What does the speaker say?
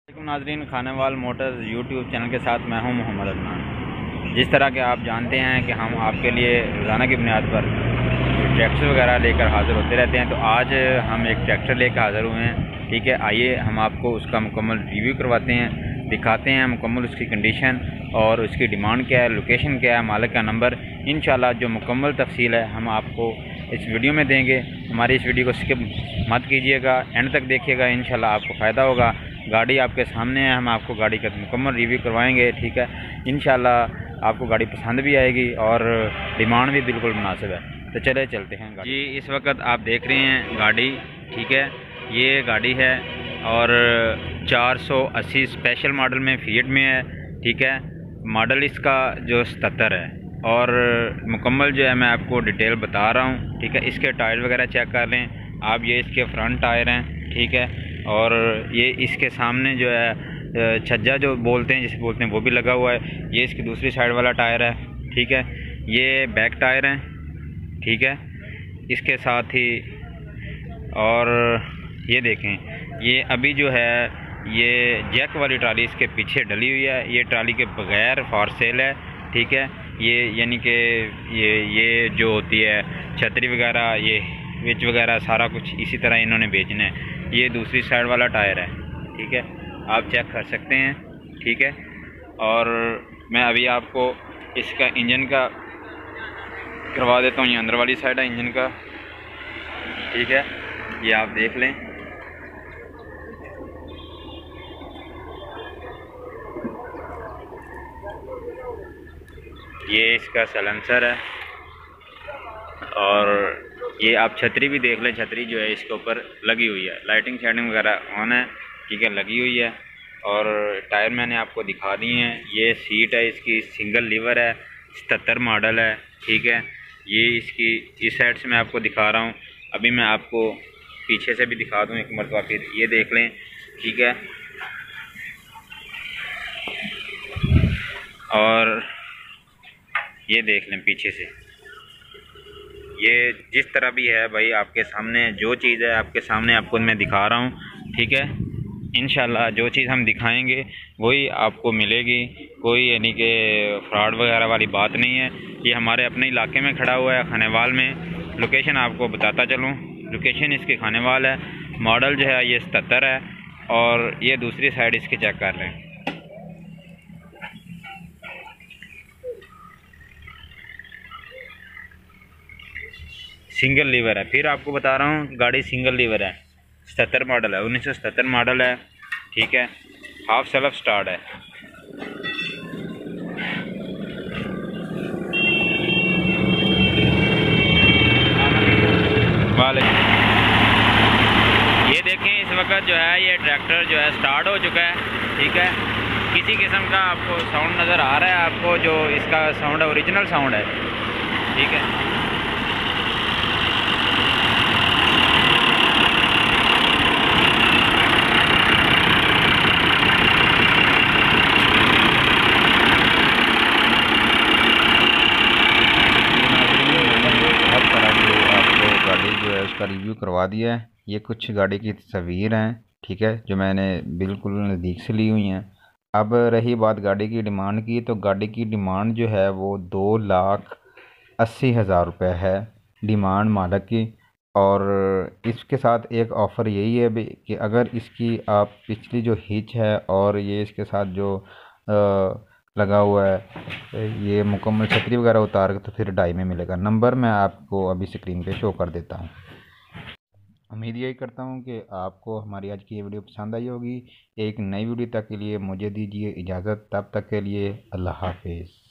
नाजरीन, Khanewal Motors YouTube channel के साथ मैं हूं मोहम्मद अदनान। जिस तरह के आप जानते हैं कि हम आपके लिए रोज़ाना की बुनियाद पर ट्रैक्टर वगैरह लेकर हाज़िर होते रहते हैं, तो आज हम एक ट्रैक्टर लेकर हाज़िर हुए हैं। ठीक है, आइए हम आपको उसका मुकम्मल रिव्यू करवाते हैं, दिखाते हैं मुकम्मल उसकी कंडीशन और उसकी डिमांड क्या है, लोकेशन क्या है, मालिक का नंबर। इंशाल्लाह जो मुकम्मल तफसील है हम आपको इस वीडियो में देंगे। हमारी इस वीडियो को स्किप मत कीजिएगा, एंड तक देखिएगा, इंशाल्लाह आपको फ़ायदा होगा। गाड़ी आपके सामने है, हम आपको गाड़ी का मुकम्मल रिव्यू करवाएंगे। ठीक है, इंशाल्लाह आपको गाड़ी पसंद भी आएगी और डिमांड भी बिल्कुल मुनासिब है। तो चले चलते हैं गाड़ी। जी, इस वक्त आप देख रहे हैं गाड़ी। ठीक है, ये गाड़ी है और 480 स्पेशल मॉडल में फीएट में है। ठीक है, मॉडल इसका जो 77 है और मुकम्मल जो है मैं आपको डिटेल बता रहा हूँ। ठीक है, इसके टायर वगैरह चेक कर लें आप, ये इसके फ्रंट टायर हैं। ठीक है, और ये इसके सामने जो है छज्जा जो बोलते हैं, जिसे बोलते हैं, वो भी लगा हुआ है। ये इसकी दूसरी साइड वाला टायर है। ठीक है, ये बैक टायर हैं। ठीक है, इसके साथ ही और ये देखें, ये अभी जो है ये जैक वाली ट्राली इसके पीछे डली हुई है। ये ट्राली के बगैर फॉर सेल है। ठीक है, ये यानी कि ये जो होती है छतरी वगैरह, ये विच वगैरह सारा कुछ इसी तरह इन्होंने बेचना है। ये दूसरी साइड वाला टायर है। ठीक है, आप चेक कर सकते हैं। ठीक है, और मैं अभी आपको इसका इंजन का करवा देता हूँ। ये अंदर वाली साइड है इंजन का। ठीक है, ये आप देख लें। ये इसका सलेंसर है और ये आप छतरी भी देख लें। छतरी जो है इसके ऊपर लगी हुई है, लाइटिंग शाइटिंग वगैरह ऑन है। ठीक है, लगी हुई है। और टायर मैंने आपको दिखा दिए हैं। ये सीट है इसकी सिंगल लीवर है, 77 मॉडल है। ठीक है, ये इसकी इस साइड से मैं आपको दिखा रहा हूँ। अभी मैं आपको पीछे से भी दिखा दूँ एक मरतबा, फिर ये देख लें। ठीक है, और ये देख लें पीछे से, ये जिस तरह भी है भाई आपके सामने जो चीज़ है आपके सामने आपको मैं दिखा रहा हूँ। ठीक है, इंशाल्लाह जो चीज़ हम दिखाएंगे वही आपको मिलेगी। कोई यानी कि फ्रॉड वगैरह वाली बात नहीं है। ये हमारे अपने इलाके में खड़ा हुआ है, खानेवाल में। लोकेशन आपको बताता चलूँ, लोकेशन इसकी खानेवाल है। मॉडल जो है ये 77 है और ये दूसरी साइड इसकी चेक कर लें। सिंगल लीवर है, फिर आपको बता रहा हूँ गाड़ी सिंगल लीवर है। 77 मॉडल है, 1977 मॉडल है। ठीक है, हाफ सेल्फ स्टार्ट है। वाले ये देखें, इस वक्त जो है ये ट्रैक्टर जो है स्टार्ट हो चुका है। ठीक है, किसी किस्म का आपको साउंड नज़र आ रहा है आपको, जो इसका साउंड है ओरिजिनल साउंड है। ठीक है, गाड़ी जो है उसका रिव्यू करवा दिया है। ये कुछ गाड़ी की तस्वीर हैं। ठीक है, जो मैंने बिल्कुल नज़दीक से ली हुई हैं। अब रही बात गाड़ी की डिमांड की, तो गाड़ी की डिमांड जो है वो 2,80,000 रुपये है डिमांड मालिक की। और इसके साथ एक ऑफ़र यही है भी कि अगर इसकी आप पिछली जो हिच है और ये इसके साथ जो लगा हुआ है ये मुकम्मल छतरी वगैरह उतार के, तो फिर 2.5 में मिलेगा। नंबर मैं आपको अभी स्क्रीन पे शो कर देता हूँ। उम्मीद यही करता हूँ कि आपको हमारी आज की ये वीडियो पसंद आई होगी। एक नई वीडियो तक के लिए मुझे दीजिए इजाज़त, तब तक के लिए अल्लाह हाफिज़।